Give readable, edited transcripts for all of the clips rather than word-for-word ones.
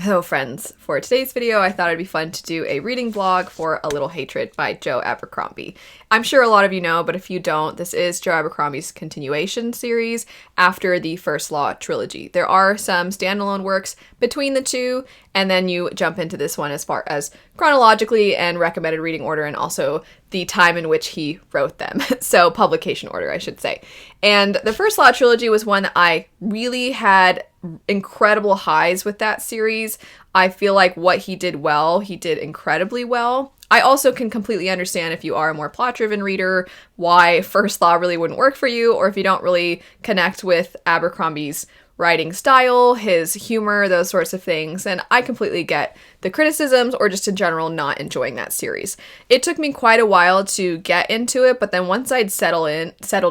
So friends, for today's video, I thought it'd be fun to do a reading vlog for A Little Hatred by Joe Abercrombie. I'm sure a lot of you know, but if you don't, this is Joe Abercrombie's continuation series after the First Law trilogy. There are some standalone works between the two, and then you jump into this one as far as chronologically and recommended reading order, and also the time in which he wrote them. So publication order, I should say. And the First Law trilogy was one that I really had incredible highs with that series. I feel like what he did well, he did incredibly well. I also can completely understand if you are a more plot-driven reader, why First Law really wouldn't work for you, or if you don't really connect with Abercrombie's writing style, his humor, those sorts of things. And I completely get the criticisms or just in general not enjoying that series. It took me quite a while to get into it, but then once I'd settled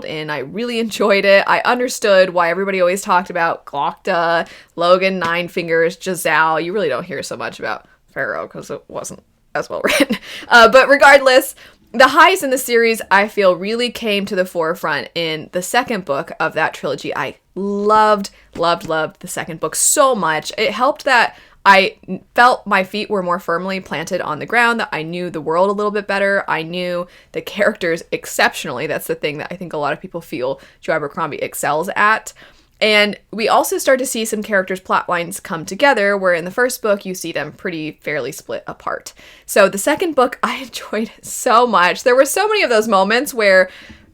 in, I really enjoyed it. I understood why everybody always talked about Glocta, Logan, Nine Fingers, Giselle. You really don't hear so much about Pharaoh because it wasn't as well written. But regardless, the highs in the series, I feel, really came to the forefront in the second book of that trilogy. I loved the second book so much. It helped that I felt my feet were more firmly planted on the ground, that I knew the world a little bit better. I knew the characters exceptionally. That's the thing that I think a lot of people feel Joe Abercrombie excels at. And we also start to see some characters' plot lines come together, where in the first book, you see them fairly split apart. So the second book, I enjoyed so much. There were so many of those moments where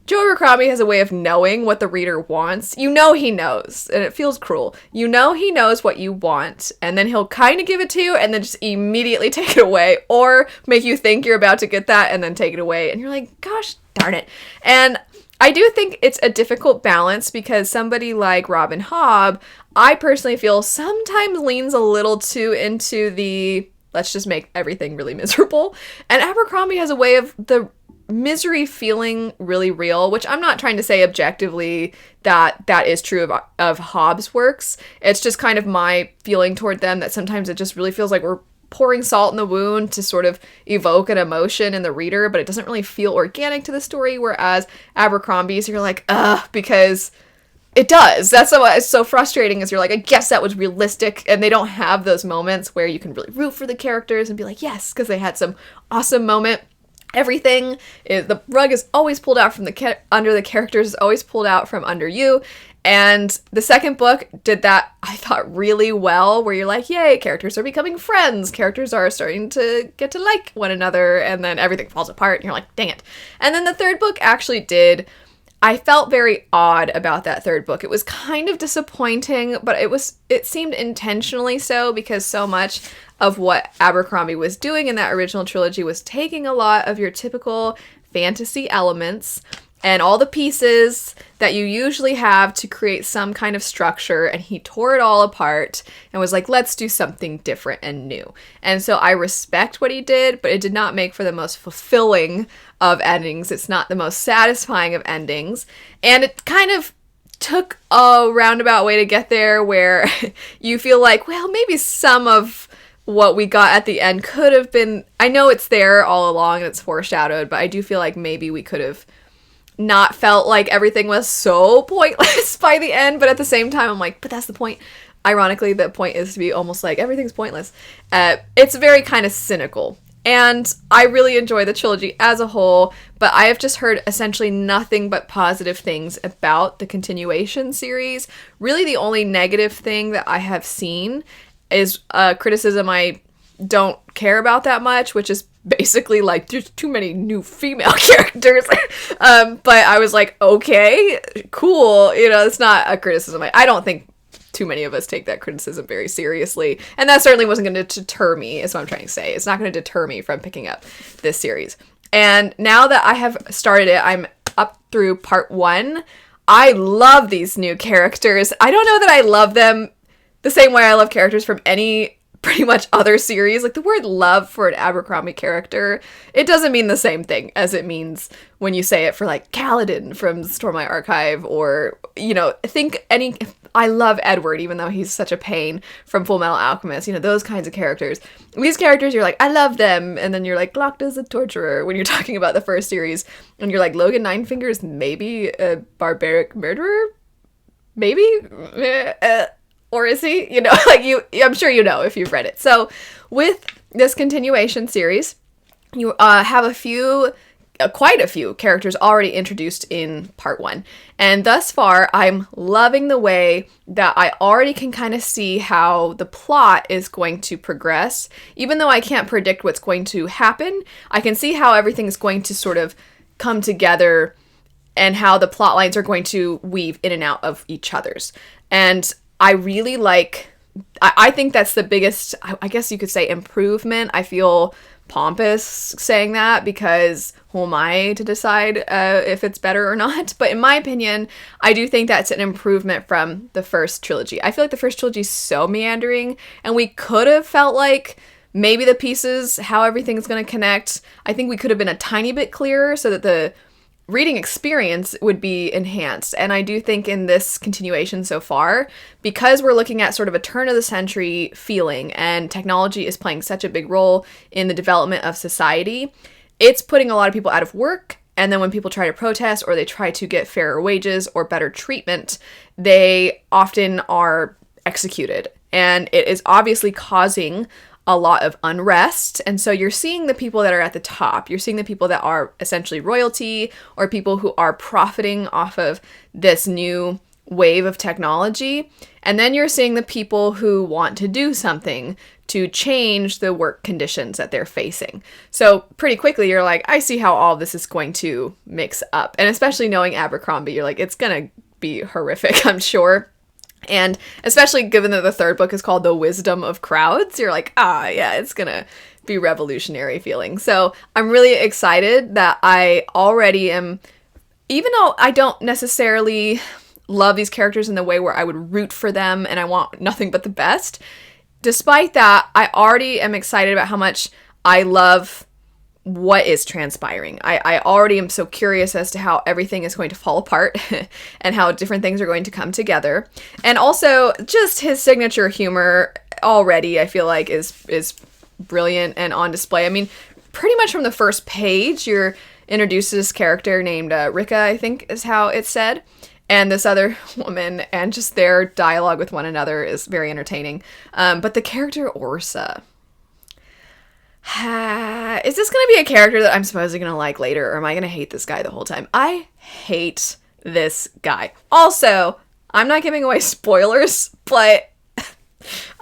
Joe Abercrombie has a way of knowing what the reader wants. You know he knows, and it feels cruel. You know he knows what you want, and then he'll kind of give it to you, and then just immediately take it away, or make you think you're about to get that, and then take it away, and you're like, gosh darn it. And I do think it's a difficult balance because somebody like Robin Hobb, I personally feel sometimes leans a little too into the let's just make everything really miserable. And Abercrombie has a way of the misery feeling really real, which I'm not trying to say objectively that is true of Hobb's works. It's just kind of my feeling toward them that sometimes it just really feels like we're pouring salt in the wound to sort of evoke an emotion in the reader, but it doesn't really feel organic to the story, whereas Abercrombie's, you're like, ugh, because it does. That's what's so frustrating is you're like, I guess that was realistic, and they don't have those moments where you can really root for the characters and be like, yes, because they had some awesome moment. Everything is, the rug is always pulled out from under the characters, is always pulled out from under you. And the second book did that, I thought, really well, where you're like, yay, characters are becoming friends. Characters are starting to get to like one another, and then everything falls apart, and you're like, dang it. And then the third book actually I felt very odd about that third book. It was kind of disappointing, but it seemed intentionally so, because so much of what Abercrombie was doing in that original trilogy was taking a lot of your typical fantasy elements and all the pieces that you usually have to create some kind of structure, and he tore it all apart and was like, let's do something different and new. And so I respect what he did, but it did not make for the most fulfilling of endings. It's not the most satisfying of endings, and it kind of took a roundabout way to get there, where you feel like, well, maybe some of what we got at the end could have been, I know it's there all along and it's foreshadowed, but I do feel like maybe we could have not felt like everything was so pointless by the end, but at the same time I'm like, but that's the point. Ironically, the point is to be almost like everything's pointless. It's very kind of cynical, and I really enjoy the trilogy as a whole, but I have just heard essentially nothing but positive things about the continuation series. Really the only negative thing that I have seen is criticism I don't care about that much, which is basically like, there's too many new female characters. But I was like, okay, cool. You know, it's not a criticism. I don't think too many of us take that criticism very seriously. And that certainly wasn't going to deter me, is what I'm trying to say. It's not going to deter me from picking up this series. And now that I have started it, I'm up through part 1. I love these new characters. I don't know that I love them the same way I love characters from any pretty much other series. Like, the word love for an Abercrombie character, it doesn't mean the same thing as it means when you say it for like Kaladin from Stormlight Archive, or, you know, I love Edward, even though he's such a pain from Full Metal Alchemist, you know, those kinds of characters. These characters, you're like, I love them, and then you're like, Glocta's a torturer when you're talking about the first series, and you're like, Logan Nine Fingers, maybe a barbaric murderer? Maybe? Or is he? You know, like I'm sure you know if you've read it. So with this continuation series, you have quite a few characters already introduced in part 1. And thus far, I'm loving the way that I already can kind of see how the plot is going to progress. Even though I can't predict what's going to happen, I can see how everything's going to sort of come together and how the plot lines are going to weave in and out of each other's. And I really I think that's the biggest, I guess you could say, improvement. I feel pompous saying that because who am I to decide if it's better or not? But in my opinion, I do think that's an improvement from the first trilogy. I feel like the first trilogy is so meandering, and we could have felt like maybe the pieces, how everything's going to connect, I think we could have been a tiny bit clearer so that the reading experience would be enhanced. And I do think in this continuation so far, because we're looking at sort of a turn of the century feeling and technology is playing such a big role in the development of society, it's putting a lot of people out of work. And then when people try to protest or they try to get fairer wages or better treatment, they often are executed. And it is obviously causing a lot of unrest. And so you're seeing the people that are at the top. You're seeing the people that are essentially royalty or people who are profiting off of this new wave of technology. And then you're seeing the people who want to do something to change the work conditions that they're facing. So pretty quickly, you're like, I see how all this is going to mix up. And especially knowing Abercrombie, you're like, it's going to be horrific, I'm sure. And especially given that the third book is called The Wisdom of Crowds, you're like, yeah, it's gonna be revolutionary feeling. So I'm really excited that I already am, even though I don't necessarily love these characters in the way where I would root for them and I want nothing but the best, despite that, I already am excited about how much I love what is transpiring. I already am so curious as to how everything is going to fall apart and how different things are going to come together. And also just his signature humor already I feel like is brilliant and on display. I mean, pretty much from the first page, you're introduced to this character named Rikke, I think is how it's said. And this other woman, and just their dialogue with one another is very entertaining. But the character Orso, is this going to be a character that I'm supposedly going to like later, or am I going to hate this guy the whole time? I hate this guy. Also, I'm not giving away spoilers, but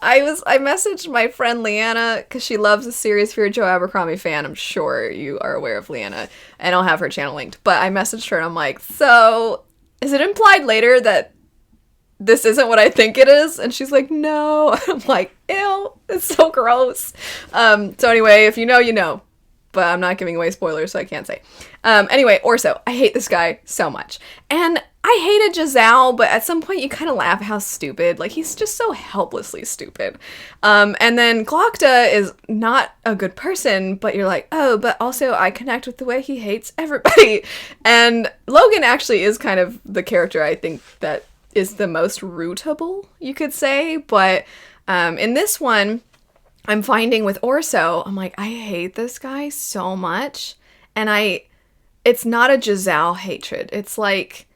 I messaged my friend Leanna because she loves the series. If you're a Joe Abercrombie fan, I'm sure you are aware of Leanna, and I'll have her channel linked. But I messaged her and I'm like, so is it implied later that this isn't what I think it is? And she's like, no. I'm like, ew, it's so gross. So anyway, if you know, you know. But I'm not giving away spoilers, so I can't say. Anyway, Orso, I hate this guy so much. And I hated Giselle, but at some point you kind of laugh how stupid. Like, he's just so helplessly stupid. And then Glokta is not a good person, but you're like, oh, but also I connect with the way he hates everybody. And Logan actually is kind of the character I think that is the most rootable, you could say. But in this one, I'm finding with Orso, I'm like, I hate this guy so much. And it's not a Giselle hatred. It's like,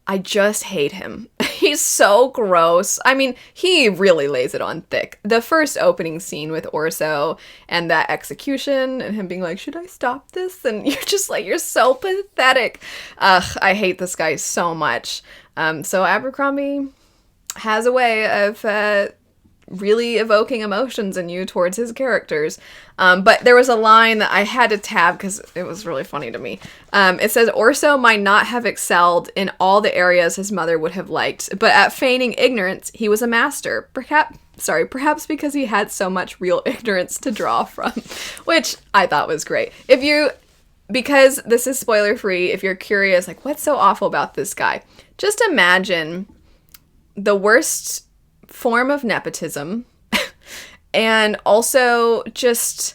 I just hate him. He's so gross. I mean, he really lays it on thick. The first opening scene with Orso and that execution and him being like, should I stop this? And you're just like, you're so pathetic. I hate this guy so much. So Abercrombie has a way of really evoking emotions in you towards his characters. But there was a line that I had to tab because it was really funny to me. It says, Orso might not have excelled in all the areas his mother would have liked, but at feigning ignorance, he was a master. Perhaps because he had so much real ignorance to draw from, which I thought was great. Because this is spoiler free, if you're curious, like, what's so awful about this guy? Just imagine the worst form of nepotism and also just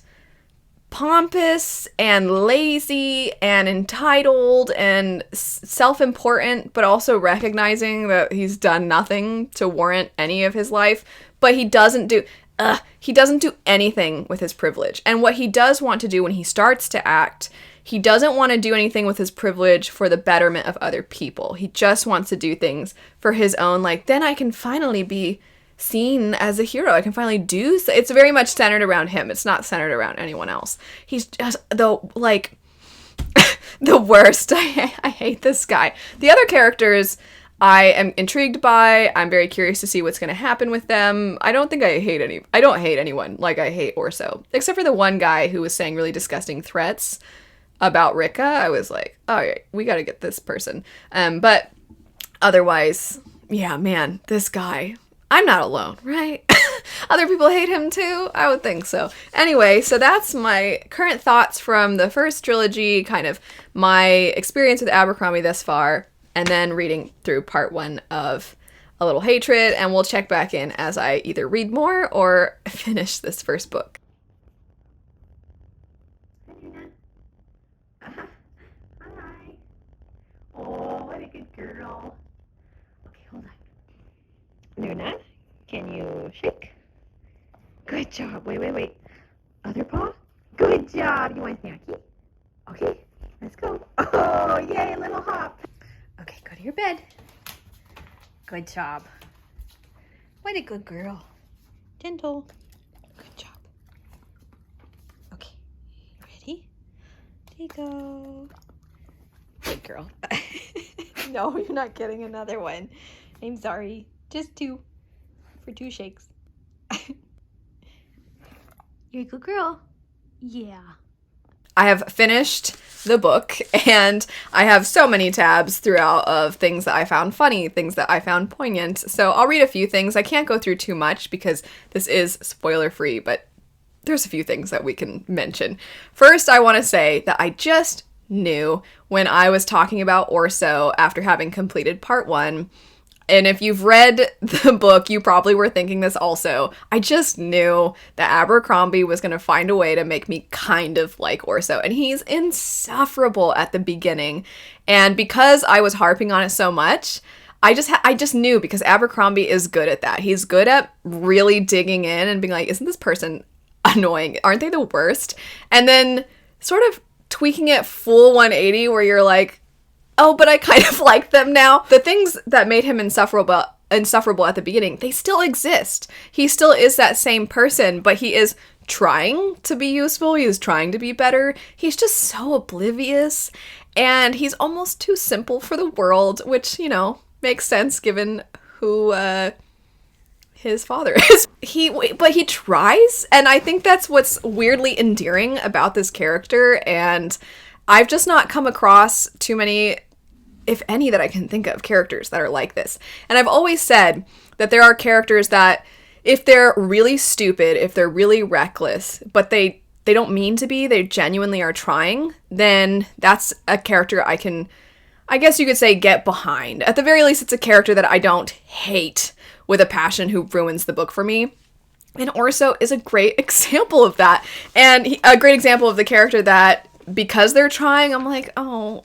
pompous and lazy and entitled and self-important, but also recognizing that he's done nothing to warrant any of his life, but he doesn't do anything with his privilege. And what he does want to do when he starts to act, he doesn't want to do anything with his privilege for the betterment of other people. He just wants to do things for his own, like, then I can finally be seen as a hero. I can finally do so. It's very much centered around him. It's not centered around anyone else. He's just the worst. I hate this guy. The other characters I am intrigued by. I'm very curious to see what's going to happen with them. I don't hate anyone like I hate Orso, except for the one guy who was saying really disgusting threats about Rikke. I was like, all right, we got to get this person. But otherwise, yeah, man, this guy, I'm not alone, right? Other people hate him too? I would think so. Anyway, so that's my current thoughts from the first trilogy, kind of my experience with Abercrombie thus far, and then reading through part 1 of A Little Hatred, and we'll check back in as I either read more or finish this first book. Hi. Oh, what a good girl. Okay, hold on. Luna, can you shake? Good job. Wait. Other paw? Good job. You want a snacky? Okay, let's go. Oh, yay, a little hop. Okay, go to your bed. Good job. What a good girl. Gentle. Good job. Okay, ready? There you go. Good girl. No, you're not getting another one. I'm sorry. Just 2. For 2 shakes. You're a good girl. Yeah. I have finished the book, and I have so many tabs throughout of things that I found funny, things that I found poignant. So I'll read a few things. I can't go through too much because this is spoiler free, but there's a few things that we can mention. First, I want to say that I just knew when I was talking about Orso after having completed part 1. And if you've read the book, you probably were thinking this also. I just knew that Abercrombie was going to find a way to make me kind of like Orso. And he's insufferable at the beginning. And because I was harping on it so much, I just knew, because Abercrombie is good at that. He's good at really digging in and being like, isn't this person annoying? Aren't they the worst? And then sort of tweaking it full 180 where you're like, oh, but I kind of like them now. The things that made him insufferable at the beginning, they still exist. He still is that same person, but he is trying to be useful. He is trying to be better. He's just so oblivious, and he's almost too simple for the world, which, you know, makes sense given who his father is. But he tries, and I think that's what's weirdly endearing about this character, and I've just not come across too many, if any, that I can think of, characters that are like this. And I've always said that there are characters that, if they're really stupid, if they're really reckless, but they don't mean to be, they genuinely are trying, then that's a character I can, I guess you could say, get behind. At the very least, it's a character that I don't hate with a passion who ruins the book for me. And Orso is a great example of that. And a great example of the character that, because they're trying, I'm like, oh,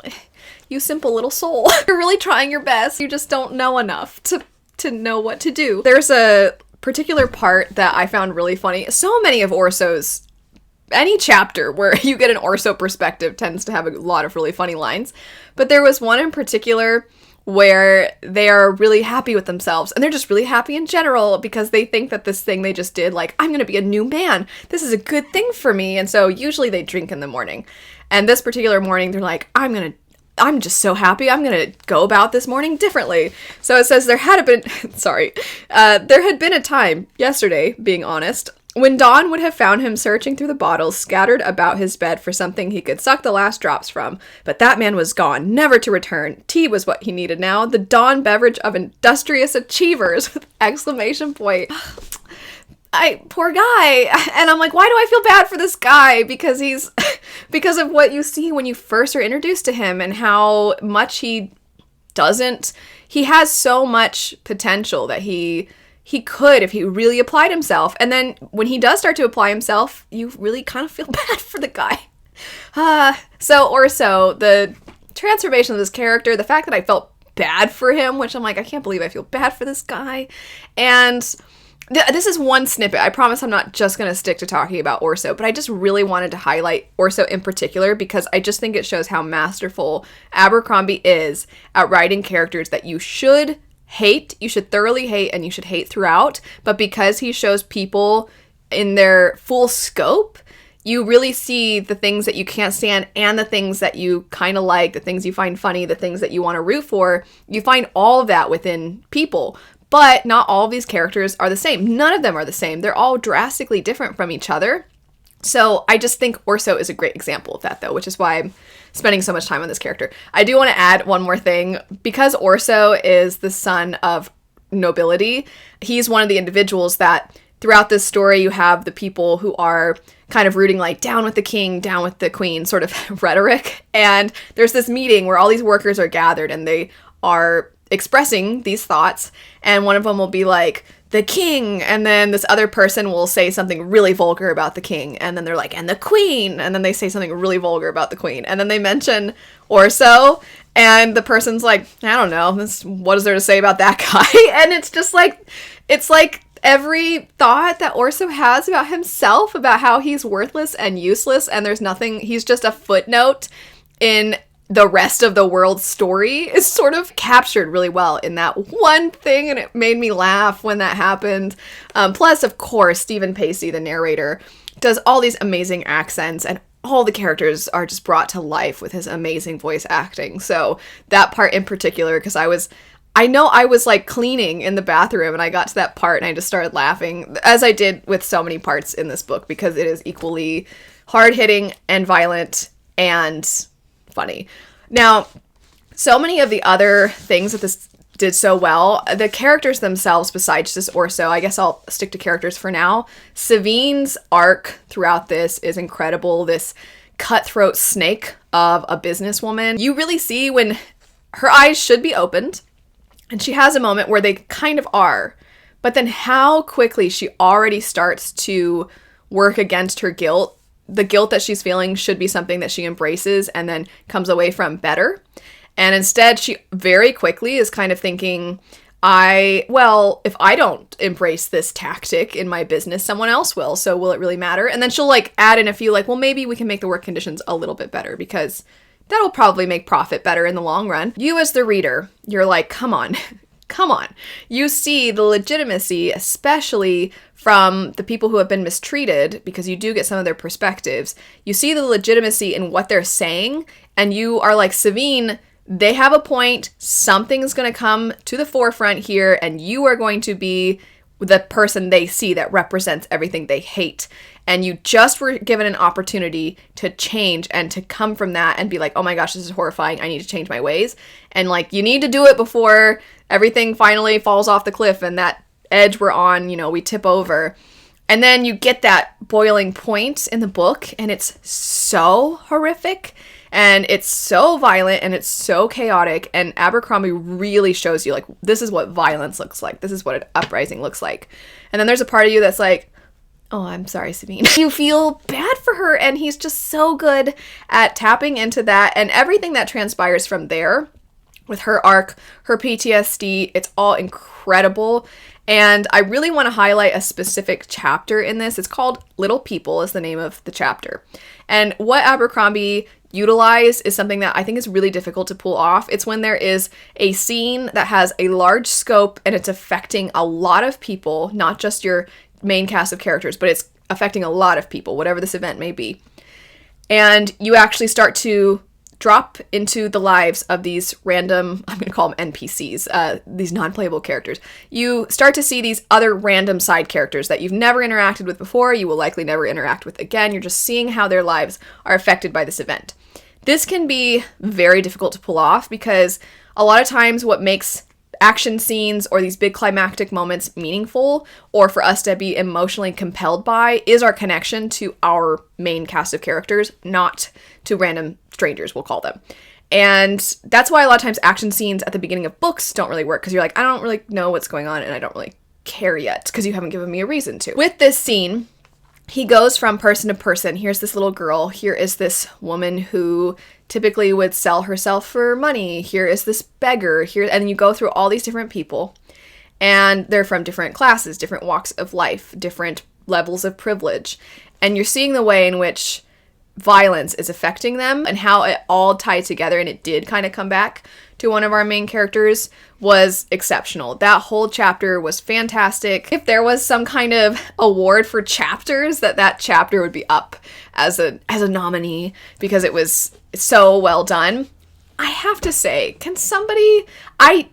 you simple little soul. You're really trying your best. You just don't know enough to know what to do. There's a particular part that I found really funny. So many of Orso's, any chapter where you get an Orso perspective tends to have a lot of really funny lines. But there was one in particular where they are really happy with themselves, and they're just really happy in general because they think that this thing they just did, like, I'm gonna be a new man, this is a good thing for me. And so usually they drink in the morning, and this particular morning they're like, I'm just so happy, I'm gonna go about this morning differently. So it says there had been a time yesterday, being honest, when Dawn would have found him searching through the bottles scattered about his bed for something he could suck the last drops from. But that man was gone, never to return. Tea was what he needed now, the dawn beverage of industrious achievers, with exclamation point. Poor guy. And I'm like, why do I feel bad for this guy? Because because of what you see when you first are introduced to him, and how much he has so much potential that he could, if he really applied himself. And then when he does start to apply himself, you really kind of feel bad for the guy. So Orso, the transformation of this character, the fact that I felt bad for him, which I'm like, I can't believe I feel bad for this guy. And this is one snippet. I promise I'm not just going to stick to talking about Orso, but I just really wanted to highlight Orso in particular because I just think it shows how masterful Abercrombie is at writing characters that you should hate, you should thoroughly hate, and you should hate throughout. But because he shows people in their full scope, you really see the things that you can't stand and the things that you kind of like, the things you find funny, the things that you want to root for. You find all of that within people. But not all of these characters are the same. None of them are the same. They're all drastically different from each other. So I just think Orso is a great example of that, though, which is why I'm spending so much time on this character. I do want to add one more thing. Because Orso is the son of nobility, he's one of the individuals that throughout this story you have the people who are kind of rooting like down with the king, down with the queen sort of rhetoric. And there's this meeting where all these workers are gathered and they are expressing these thoughts, and one of them will be like, the king, and then this other person will say something really vulgar about the king, and then they're like, and the queen, and then they say something really vulgar about the queen, and then they mention Orso, and the person's like, I don't know, what is there to say about that guy? And it's just like, it's like every thought that Orso has about himself, about how he's worthless and useless, and there's nothing, he's just a footnote in the rest of the world's story, is sort of captured really well in that one thing, and it made me laugh when that happened. Plus, of course, Stephen Pacey, the narrator, does all these amazing accents, and all the characters are just brought to life with his amazing voice acting. So that part in particular, because I was like cleaning in the bathroom and I got to that part and I just started laughing, as I did with so many parts in this book, because it is equally hard-hitting and violent and funny. Now, so many of the other things that this did so well, the characters themselves, besides just Orso, I guess I'll stick to characters for now. Savine's arc throughout this is incredible. This cutthroat snake of a businesswoman. You really see when her eyes should be opened, and she has a moment where they kind of are, but then how quickly she already starts to work against her guilt. The guilt that she's feeling should be something that she embraces and then comes away from better. And instead, she very quickly is kind of thinking, if I don't embrace this tactic in my business, someone else will. So will it really matter? And then she'll like add in a few like, well, maybe we can make the work conditions a little bit better because that'll probably make profit better in the long run. You as the reader, you're like, come on. Come on. You see the legitimacy, especially from the people who have been mistreated, because you do get some of their perspectives. You see the legitimacy in what they're saying, and you are like, Savine, they have a point. Something's going to come to the forefront here, and you are going to be the person they see that represents everything they hate. And you just were given an opportunity to change and to come from that and be like, oh my gosh, this is horrifying. I need to change my ways. And like, you need to do it before everything finally falls off the cliff and that edge we're on, we tip over. And then you get that boiling point in the book, and it's so horrific and it's so violent and it's so chaotic. And Abercrombie really shows you like, this is what violence looks like. This is what an uprising looks like. And then there's a part of you that's like, oh, I'm sorry, Savine. You feel bad for her, and he's just so good at tapping into that, and everything that transpires from there with her arc, her PTSD, it's all incredible. And I really want to highlight a specific chapter in this. It's called Little People is the name of the chapter. And what Abercrombie utilized is something that I think is really difficult to pull off. It's when there is a scene that has a large scope and it's affecting a lot of people, not just your main cast of characters, but it's affecting a lot of people, whatever this event may be. And you actually start to drop into the lives of these random, I'm going to call them NPCs, these non-playable characters. You start to see these other random side characters that you've never interacted with before, you will likely never interact with again. You're just seeing how their lives are affected by this event. This can be very difficult to pull off because a lot of times what makes action scenes or these big climactic moments meaningful, or for us to be emotionally compelled by, is our connection to our main cast of characters, not to random strangers, we'll call them. And that's why a lot of times action scenes at the beginning of books don't really work, because you're like, I don't really know what's going on and I don't really care yet because you haven't given me a reason to. With this scene, he goes from person to person. Here's this little girl. Here is this woman who typically would sell herself for money. Here is this beggar. Here, and you go through all these different people, and they're from different classes, different walks of life, different levels of privilege. And you're seeing the way in which violence is affecting them and how it all tied together, and it did kind of come back to one of our main characters, was exceptional. That whole chapter was fantastic. If there was some kind of award for chapters, that chapter would be up as a nominee, because it was so well done. I have to say, can somebody... I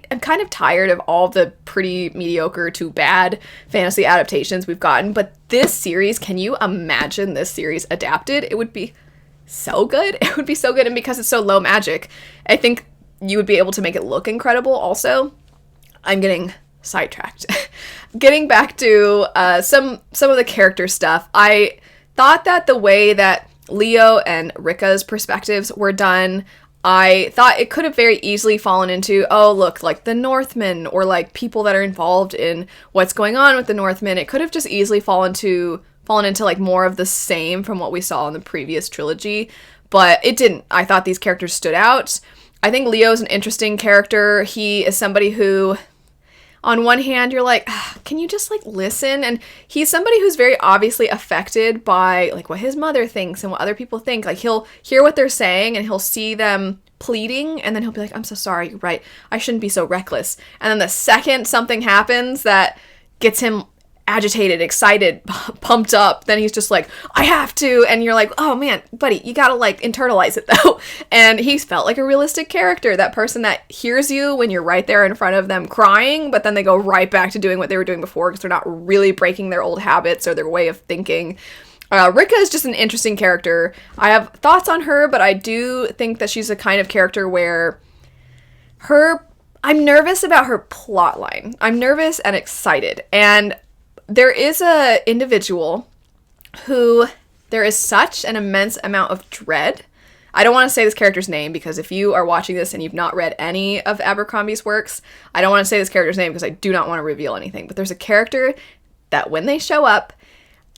am kind of tired of all the pretty mediocre to bad fantasy adaptations we've gotten, but this series, can you imagine this series adapted? It would be so good. It would be so good, and because it's so low magic, I think you would be able to make it look incredible also. I'm getting sidetracked. Getting back to some of the character stuff, I thought that the way that Leo and Rikke's perspectives were done, I thought it could have very easily fallen into, oh, look, like the Northmen, or like people that are involved in what's going on with the Northmen. It could have just easily fallen into like more of the same from what we saw in the previous trilogy, but it didn't. I thought these characters stood out. I think Leo's an interesting character. He is somebody who, on one hand, you're like, can you just like listen? And he's somebody who's very obviously affected by like what his mother thinks and what other people think. Like, he'll hear what they're saying and he'll see them pleading, and then he'll be like, I'm so sorry, you're right, I shouldn't be so reckless. And then the second something happens that gets him agitated, excited, pumped up, then he's just like, I have to. And you're like, oh man, buddy, you gotta like internalize it though. And he's felt like a realistic character, that person that hears you when you're right there in front of them crying, but then they go right back to doing what they were doing before because they're not really breaking their old habits or their way of thinking. Rikke is just an interesting character. I have thoughts on her, but I do think that she's a kind of character where I'm nervous about her plotline. I'm nervous and excited. And there is a individual who there is such an immense amount of dread. I don't want to say this character's name, because if you are watching this and you've not read any of Abercrombie's works, I don't want to say this character's name because I do not want to reveal anything. But there's a character that when they show up,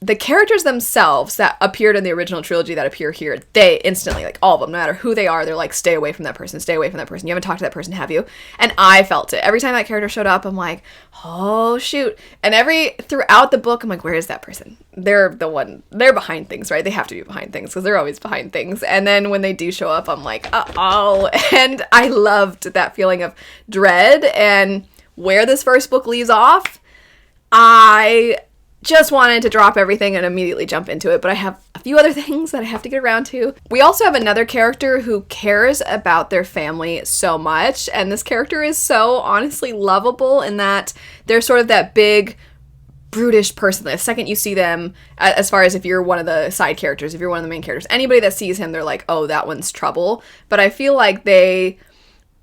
the characters themselves that appeared in the original trilogy that appear here, they instantly, like all of them, no matter who they are, they're like, stay away from that person, stay away from that person. You haven't talked to that person, have you? And I felt it. Every time that character showed up, I'm like, oh shoot. And throughout the book, I'm like, where is that person? They're behind things, right? They have to be behind things because they're always behind things. And then when they do show up, I'm like, uh-oh. And I loved that feeling of dread. And where this first book leaves off, I just wanted to drop everything and immediately jump into it, but I have a few other things that I have to get around to. We also have another character who cares about their family so much, and this character is so honestly lovable in that they're sort of that big, brutish person. The second you see them, as far as if you're one of the side characters, if you're one of the main characters, anybody that sees him, they're like, oh, that one's trouble. But I feel like they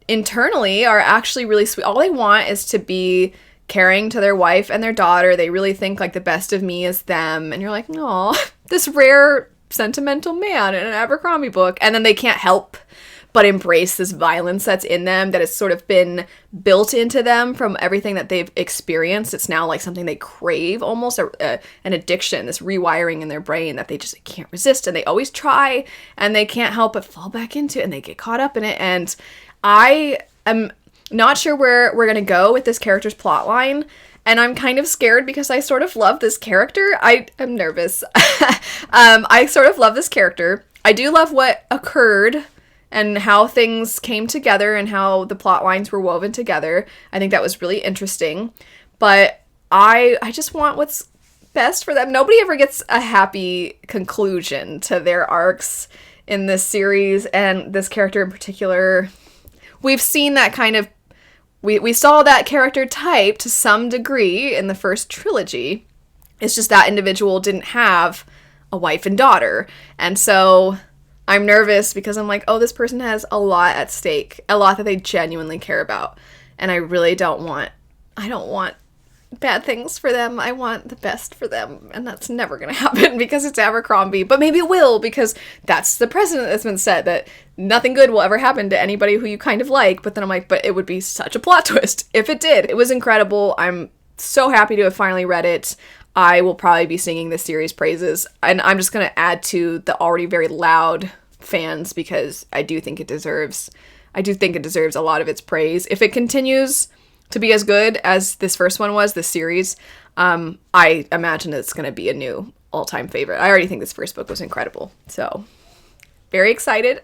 internally are actually really sweet. All they want is to be caring to their wife and their daughter. They really think like the best of me is them. And you're like, no, this rare sentimental man in an Abercrombie book. And then they can't help but embrace this violence that's in them, that has sort of been built into them from everything that they've experienced. It's now like something they crave, almost an addiction, this rewiring in their brain that they just can't resist. And they always try and they can't help but fall back into it, and they get caught up in it. And I am not sure where we're gonna go with this character's plotline, and I'm kind of scared because I sort of love this character. I am nervous. I sort of love this character. I do love what occurred and how things came together and how the plot lines were woven together. I think that was really interesting, but I just want what's best for them. Nobody ever gets a happy conclusion to their arcs in this series, and this character in particular, we've seen that kind of We saw that character type to some degree in the first trilogy. It's just that individual didn't have a wife and daughter. And so I'm nervous because I'm like, oh, this person has a lot at stake, a lot that they genuinely care about. And I really don't want bad things for them. I want the best for them, and that's never going to happen because it's Abercrombie. But maybe it will, because that's the precedent that's been set, that nothing good will ever happen to anybody who you kind of like. But then I'm like, but it would be such a plot twist if it did. It was incredible. I'm so happy to have finally read it. I will probably be singing this series praises, and I'm just going to add to the already very loud fans because I do think it deserves a lot of its praise. If it continues to be as good as this first one was, this series, I imagine it's going to be a new all-time favorite. I already think this first book was incredible. So very excited.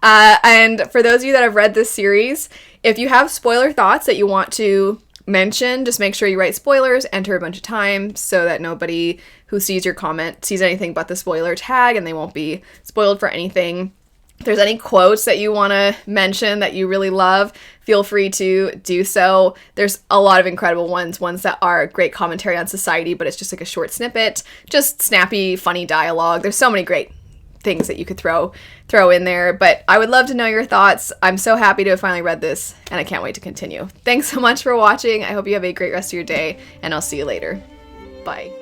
And for those of you that have read this series, if you have spoiler thoughts that you want to mention, just make sure you write spoilers, enter a bunch of times so that nobody who sees your comment sees anything but the spoiler tag and they won't be spoiled for anything. If there's any quotes that you want to mention that you really love, feel free to do so. There's a lot of incredible ones that are great commentary on society, but it's just like a short snippet, just snappy, funny dialogue. There's so many great things that you could throw in there, but I would love to know your thoughts. I'm so happy to have finally read this, and I can't wait to continue. Thanks so much for watching. I hope you have a great rest of your day, and I'll see you later. Bye.